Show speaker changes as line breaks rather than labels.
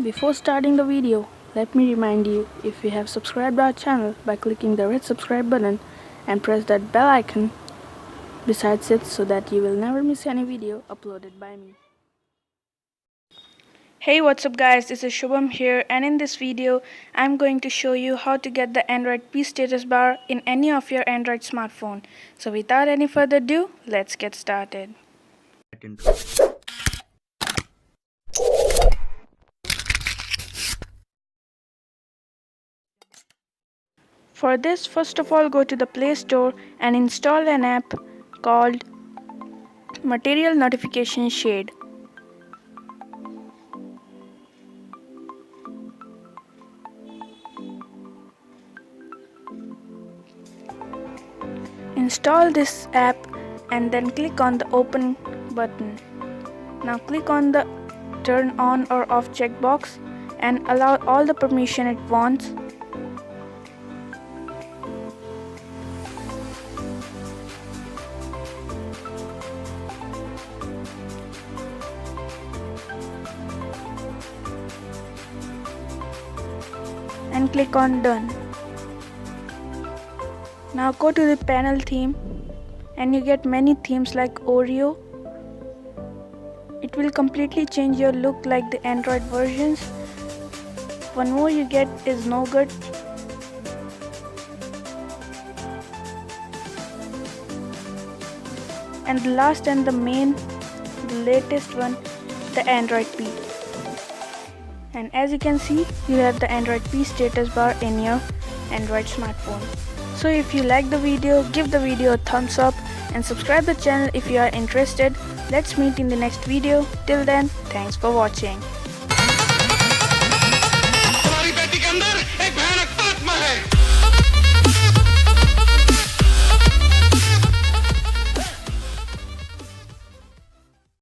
Before starting the video, let me remind you, if you have subscribed our channel by clicking the red subscribe button and press that bell icon besides it so that you will never miss any video uploaded by me. Hey, what's up guys, this is Shubham here, and in this video I'm going to show you how to get the Android P status bar in any of your Android smartphone. So without any further ado, let's get started. For this, first of all, go to the Play Store and install an app called Material Notification Shade. Install this app and then click on the Open button. Now click on the Turn on or off checkbox and allow all the permission it wants. And click on Done. Now go to the panel theme and you get many themes like Oreo. It will completely change your look like the Android versions. One more you get is Nougat. And the last and the main, the latest one, the Android P. And as you can see, you have the Android P status bar in your Android smartphone. So if you like the video, give the video a thumbs up and subscribe the channel if you are interested. Let's meet in the next video. Till then, thanks for watching.